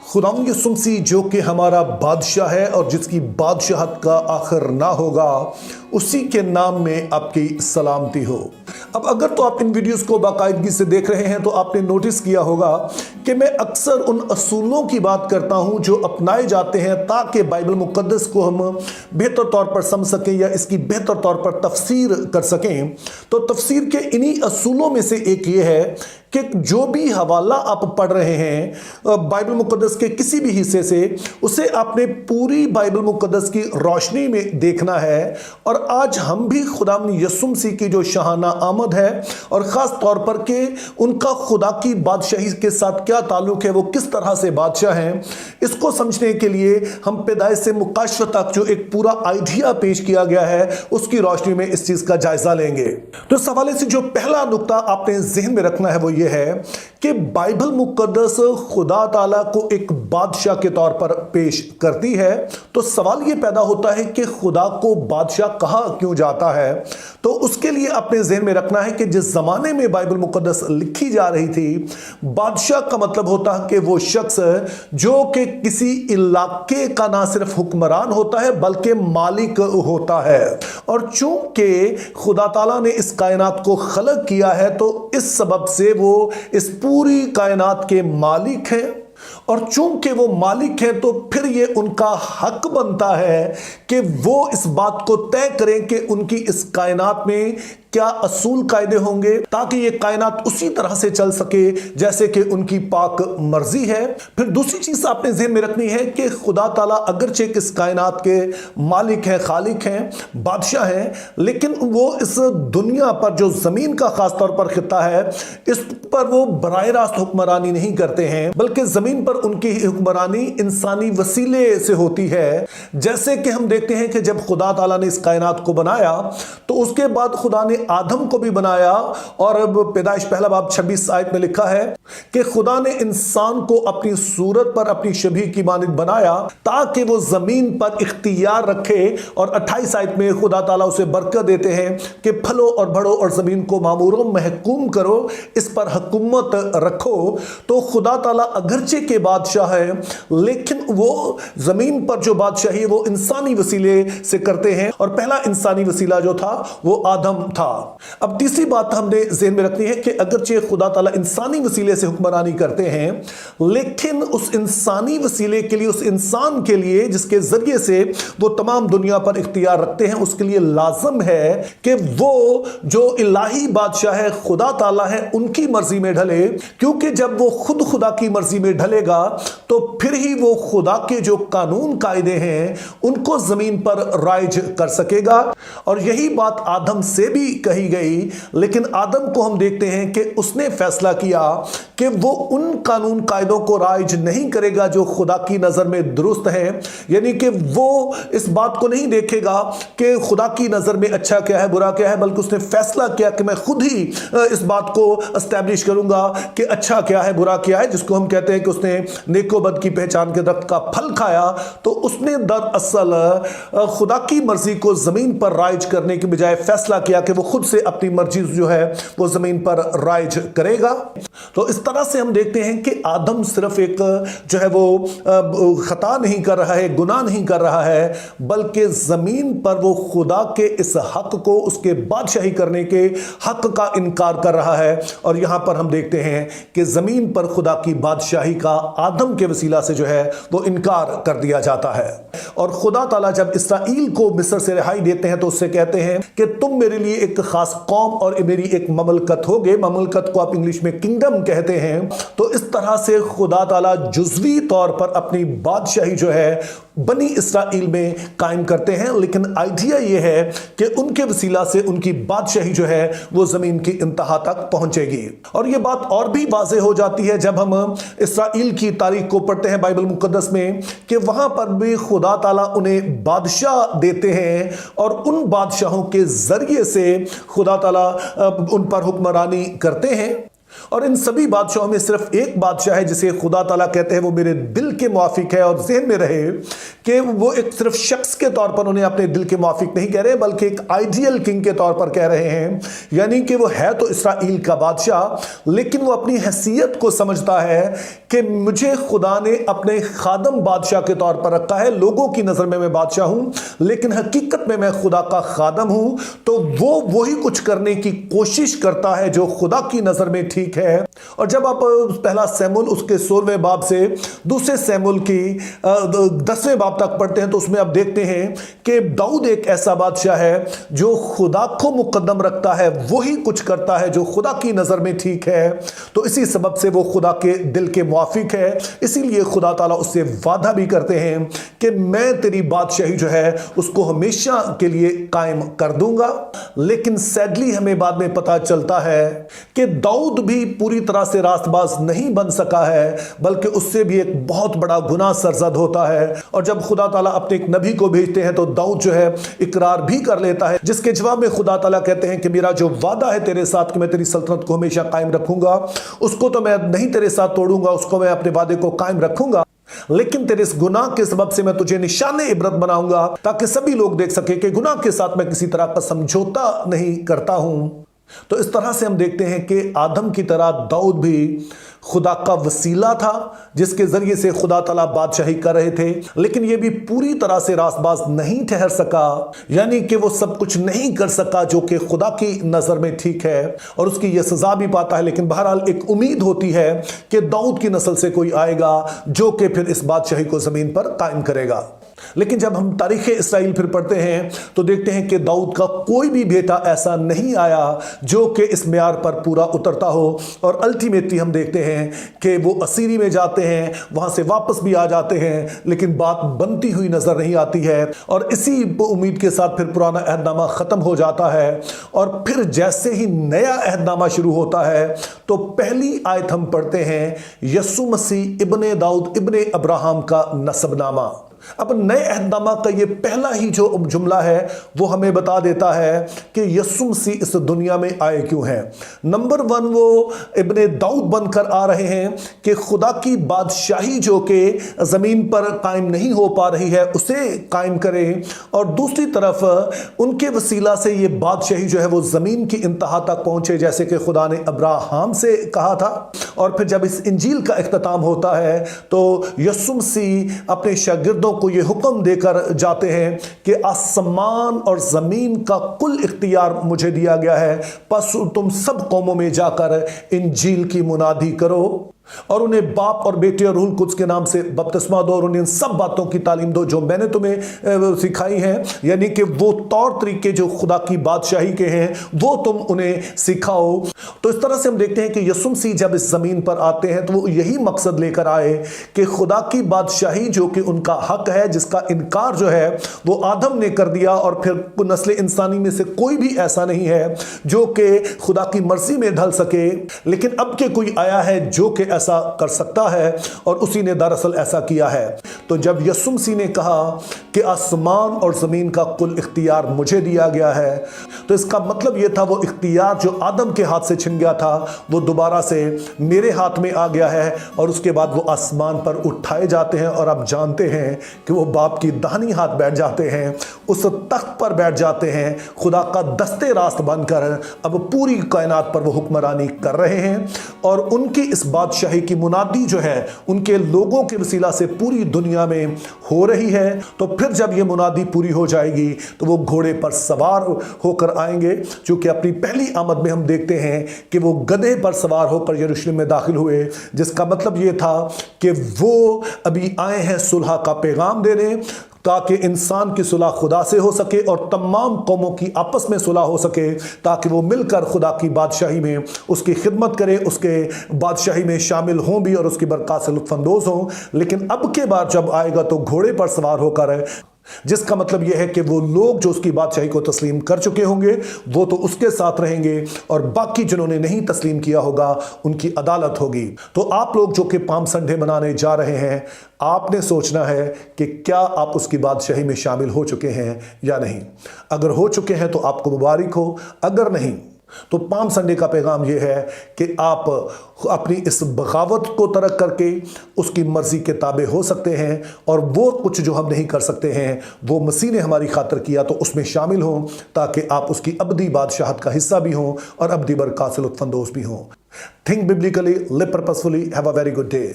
खुदावंद यीशु मसीह जो कि हमारा बादशाह है और जिसकी बादशाहत का आखिर ना होगा, उसी के नाम में आपकी सलामती हो। अब अगर तो आप इन वीडियोस को बाकायदगी से देख रहे हैं तो आपने नोटिस किया होगा कि मैं अक्सर उन असूलों की बात करता हूं जो अपनाए जाते हैं ताकि बाइबल मुकद्दस को हम बेहतर तौर पर समझ सकें या इसकी बेहतर तौर पर तफसीर कर सकें। तो तफसीर के इन्हीं असूलों में से एक ये है कि जो भी हवाला आप पढ़ रहे हैं बाइबल मुकद्दस के किसी भी हिस्से से, उसे आपने पूरी बाइबल मुकद्दस की रोशनी में देखना है। और आज हम भी खुदावंद यीशु मसीह की जो शाहाना आमद है और ख़ास तौर पर कि उनका खुदा की बादशाही के साथ क्या ताल्लुक़ है, वो किस तरह से बादशाह हैं, इसको समझने के लिए हम पैदाइश से मुकाशफत तक जो एक पूरा आइडिया पेश किया गया है उसकी रोशनी में इस चीज़ का जायज़ा लेंगे। तो इस हवाले से जो पहला नुक्ता आपने जहन में रखना है वो ये है कि बाइबल मुकद्दस खुदा ताला को एक बादशाह के तौर पर पेश करती है। तो सवाल ये पैदा होता है कि खुदा को बादशाह कहा क्यों जाता है। तो उसके लिए अपने ज़हन में रखना है कि जिस ज़माने में बाइबल मुकद्दस लिखी जा रही थी, बादशाह का मतलब होता है कि वो शख्स जो कि किसी इलाके का ना सिर्फ हुक्मरान होता है बल्कि मालिक होता है। और चूंकि खुदा ताला ने इस कायनात को खलक किया है तो इस सबब से वो इस पूरी कायनात के मालिक हैं। और चूंकि वो मालिक हैं तो फिर ये उनका हक बनता है कि वो इस बात को तय करें कि उनकी इस कायनात में क्या असूल कायदे होंगे ताकि ये कायनात उसी तरह से चल सके जैसे कि उनकी पाक मर्जी है। फिर दूसरी चीज आपने ज़हन में रखनी है कि खुदा ताला अगरचे इस कायनात के मालिक हैं, खालिक हैं, बादशाह हैं, लेकिन वो इस दुनिया पर जो जमीन का खास तौर पर खित्ता है इस पर वो बराह रास्त हुक्मरानी नहीं करते हैं, बल्कि जमीन पर उनकी हुक्मरानी इंसानी वसीले से होती है। जैसे कि हम देखते हैं कि जब खुदा ताला ने इस कायनात को बनाया तो उसके बाद खुदा ने आदम को भी बनाया। और अब पैदाइश पहला बाब 26 आयत में लिखा है कि खुदा ने इंसान को अपनी सूरत पर अपनी शबीह की मानिंद बनाया ताकि वो जमीन पर इख्तियार रखे। और 28 आयत में खुदा ताला उसे बरकत देते हैं कि फलो और बढ़ो और जमीन को मामूरों महकूम करो, इस पर हुकूमत रखो। तो खुदा ताला अगरचे के बादशाह है लेकिन वो जमीन पर जो बादशाही है वो इंसानी वसीले से करते हैं। और पहला इंसानी वसीला जो था वो आदम था। अब तीसरी बात हमने ज़हन में रखनी है कि अगरचे खुदा ताला इंसानी वसीले से हुक्मरानी करते हैं, लेकिन उस इंसानी वसीले के लिए, उस इंसान के लिए जिसके जरिए से वो तमाम दुनिया पर इख्तियार रखते हैं, उसके लिए लाजम है कि वो जो इलाही बादशाह है, खुदा ताला है, उनकी मर्जी में ढले। क्योंकि जब वो खुद खुदा की मर्जी में ढलेगा तो फिर ही वो खुदा के जो कानून कायदे हैं उनको जमीन पर राइज कर सकेगा। और यही बात आदम से भी कही गई, लेकिन आदम को हम देखते हैं कि उसने फैसला किया कि वो उन कानून कायदों को राइज नहीं करेगा जो खुदा की नजर में दुरुस्त है। यानी कि वो इस बात को नहीं देखेगा कि खुदा की नजर में अच्छा क्या है, बुरा क्या है, बल्कि उसने फैसला किया कि मैं खुद ही इस बात को एस्टैब्लिश करूंगा कि अच्छा क्या है, बुरा क्या है। जिसको हम कहते हैं कि उसने नेको बद की पहचान के दरख्त का फल खाया। तो उसने दरअसल खुदा की मर्जी को जमीन पर राइज करने की बजाय फैसला किया कि वो खुद से अपनी मर्जी जो है वो जमीन पर राइज करेगा। तो इस तरह से हम देखते हैं कि आदम सिर्फ एक जो है वो खता नहीं कर रहा है, गुनाह नहीं कर रहा है, बल्कि जमीन पर वो खुदा के इस हक को, उसके बादशाही करने के हक का इनकार कर रहा है। और यहां पर हम देखते हैं कि जमीन पर खुदा की बादशाही का आदम के वसीला से जो है वो इनकार कर दिया जाता है। और खुदा ताला जब इसराइल को मिस्र से रिहाई देते हैं तो उससे कहते हैं कि तुम मेरे लिए एक खास कौम और मेरी एक ममलकत होगे। ममलकत को आप इंग्लिश में किंगडम कहते हैं। तो इस तरह से खुदा ताला जुज़वी तौर पर अपनी बादशाही जो है बनी इसराइल में कायम करते हैं, लेकिन आइडिया यह है कि उनके वसीला से उनकी बादशाही जो है वो जमीन की इंतहा तक पहुंचेगी। और यह बात और भी वाज़ेह हो जाती है जब हम इसराइल की तारीख को पढ़ते हैं बाइबल मुकद्दस में कि वहां पर भी खुदा ताला उन्हें बादशाह देते हैं और उन बादशाहों के जरिए से खुदा ताला उन पर हुक्मरानी करते हैं। और इन सभी बादशाहों में सिर्फ एक बादशाह है जिसे खुदा ताला कहते हैं वो मेरे दिल के मुआफिक है। और ज़हन में रहे कि वो एक सिर्फ शख्स के तौर पर उन्हें अपने दिल के मुआफिक नहीं कह रहे, बल्कि एक आइडियल किंग के तौर पर कह रहे हैं। यानी कि वो है तो इसराइल का बादशाह, लेकिन वो अपनी हैसियत को समझता है कि मुझे खुदा ने अपने खादम बादशाह के तौर पर रखा है। लोगों की नज़र में मैं बादशाह हूं, लेकिन हकीकत में मैं खुदा का खादम हूं। तो वो वही कुछ करने की कोशिश करता है जो खुदा की नज़र में ठीक है। और जब आप पहला सैमुएल उसके 16वें बाब से दूसरे सैमुएल की 10वें बाब तक पढ़ते हैं तो उसमें आप देखते हैं कि दाऊद एक ऐसा बादशाह है जो खुदा को मुकद्दम रखता है, वही कुछ करता है जो खुदा की नज़र में ठीक है। तो इसी सबब से वो खुदा के दिल के मुआफिक है। इसीलिए खुदा ताला उससे वादा भी करते हैं कि मैं तेरी बादशाही जो है उसको हमेशा के लिए कायम कर दूंगा। लेकिन सैडली हमें बाद में पता चलता है कि दाऊद भी पूरी तरह से रास्तबाज नहीं बन सका है, बल्कि उससे भी एक बहुत बड़ा गुनाह सरजद होता है। और जब खुदा ताला अपने एक नबी को भेजते हैं तो दाऊद जो है इकरार भी कर लेता है, जिसके जवाब में खुदा ताला कहते हैं कि मेरा जो वादा है तेरे साथ कि मैं तेरी सल्तनत को हमेशा कायम रखूंगा, उसको तो मैं नहीं तेरे साथ तोड़ूंगा, उसको मैं अपने वादे को कायम रखूंगा। लेकिन तेरे इस गुनाह के सबब से मैं तुझे निशाने इबरत बनाऊंगा, ताकि सभी लोग देख सके कि गुनाह के साथ मैं किसी तरह का समझौता नहीं करता हूं। तो इस तरह से हम देखते हैं कि आदम की तरह दाऊद भी खुदा का वसीला था, जिसके जरिए से खुदा ताला बादशाही कर रहे थे, लेकिन यह भी पूरी तरह से रास्तबाज नहीं ठहर सका। यानी कि वो सब कुछ नहीं कर सका जो कि खुदा की नज़र में ठीक है, और उसकी यह सजा भी पाता है। लेकिन बहरहाल एक उम्मीद होती है कि दाऊद की नस्ल से कोई आएगा जो कि फिर इस बादशाही को ज़मीन पर कायम करेगा। लेकिन जब हम तारीख़ इसराइल फिर पढ़ते हैं तो देखते हैं कि दाऊद का कोई भी बेटा ऐसा नहीं आया जो कि इस म्यार पर पूरा उतरता हो। और अल्टीमेटली हम देखते हैं कि वो असीरी में जाते हैं, वहां से वापस भी आ जाते हैं, लेकिन बात बनती हुई नजर नहीं आती है। और इसी उम्मीद के साथ फिर पुराना अहदनामा ख़त्म हो जाता है, और फिर जैसे ही नया अहदनामा शुरू होता है तो पहली आयत हम पढ़ते हैं यसु मसीह इब्ने दाऊद इब्ने अब्राहम का नसबनामा। अब नए अहदनामा का ये पहला ही जो जुमला है वो हमें बता देता है कि यसु मसीह इस दुनिया में आए क्यों हैं। नंबर 1, वो इब्ने दाऊद बनकर आ रहे हैं कि खुदा की बादशाही जो कि ज़मीन पर कायम नहीं हो पा रही है उसे कायम करें, और दूसरी तरफ उनके वसीला से ये बादशाही जो है वो ज़मीन की इंतहा तक पहुँचे, जैसे कि खुदा ने अब्राहम से कहा था। और फिर जब इस इंजील का इख्तिताम होता है तो यसु मसीह अपने शागिर्दों को ये हुक्म देकर जाते हैं कि आसमान और ज़मीन का कुल इख्तियार मुझे दिया गया है, बस तुम सब कौमों में जाकर इंजील की मुनादी करो और उन्हें बाप और बेटे और रूह कुद्स के नाम से बपतिस्मा दो, और उन्हें इन सब बातों की तालीम दो जो मैंने तुम्हें सिखाई हैं। यानी कि वो तौर तरीके जो खुदा की बादशाही के हैं वो तुम उन्हें सिखाओ। तो इस तरह से हम देखते हैं कि यसु मसीह जब इस ज़मीन पर आते हैं तो वो यही मकसद लेकर आए कि खुदा की बादशाही जो कि उनका हक है, जिसका इनकार जो है वो आदम ने कर दिया, और फिर नस्ल इंसानी में से कोई भी ऐसा नहीं है जो कि खुदा की मर्जी में ढल सके। लेकिन अब के कोई आया है जो कि ऐसा कर सकता है, और उसी ने दरअसल ऐसा किया है। तो जब यसु मसीह ने कहा कि आसमान और ज़मीन का कुल इख्तियार मुझे दिया गया है, तो इसका मतलब यह था वो इख्तियार जो आदम के हाथ से छिन गया था वो दोबारा से मेरे हाथ में आ गया है, और उसके बाद वो आसमान पर उठाए जाते हैं। और आप जानते हैं कि वो बाप की दाहिनी हाथ बैठ जाते हैं, उस तख्त पर बैठ जाते हैं, खुदा का दस्ते रास्त बनकर अब पूरी कायनात पर वो हुक्मरानी कर रहे हैं। और उनकी इस बादशाही की मुनादी जो है उनके लोगों के वसीला से पूरी दुनिया में हो रही है। तो फिर जब ये मुनादी पूरी हो जाएगी तो वो घोड़े पर सवार होकर आएंगे, क्योंकि अपनी पहली आमद में हम देखते हैं कि वो गधे पर सवार होकर यरूशलेम में दाखिल हुए, जिसका मतलब ये था कि वो अभी आए हैं सुलह का पैगाम देने, ताकि इंसान की सुलह खुदा से हो सके और तमाम कौमों की आपस में सुलह हो सके, ताकि वो मिलकर खुदा की बादशाही में उसकी खिदमत करें, उसके बादशाही में शामिल हों भी और उसकी बरकत से लुत्फ़अंदोज़ हों। लेकिन अब के बाद जब आएगा तो घोड़े पर सवार होकर, जिसका मतलब यह है कि वो लोग जो उसकी बादशाही को तस्लीम कर चुके होंगे वो तो उसके साथ रहेंगे, और बाकी जिन्होंने नहीं तस्लीम किया होगा उनकी अदालत होगी। तो आप लोग जो कि पाम संडे मनाने जा रहे हैं, आपने सोचना है कि क्या आप उसकी बादशाही में शामिल हो चुके हैं या नहीं। अगर हो चुके हैं तो आपको मुबारक हो, अगर नहीं तो पाम संडे का पैगाम यह है कि आप अपनी इस बगावत को तर्क करके उसकी मर्जी के ताबे हो सकते हैं, और वो कुछ जो हम नहीं कर सकते हैं वो मसीह ने हमारी खातिर किया, तो उसमें शामिल हों ताकि आप उसकी अबदी बादशाहत का हिस्सा भी हों और अबदी बरक़ात से लुत्फ़ अंदोज़ भी हों। Think biblically, live purposefully, have a very good day.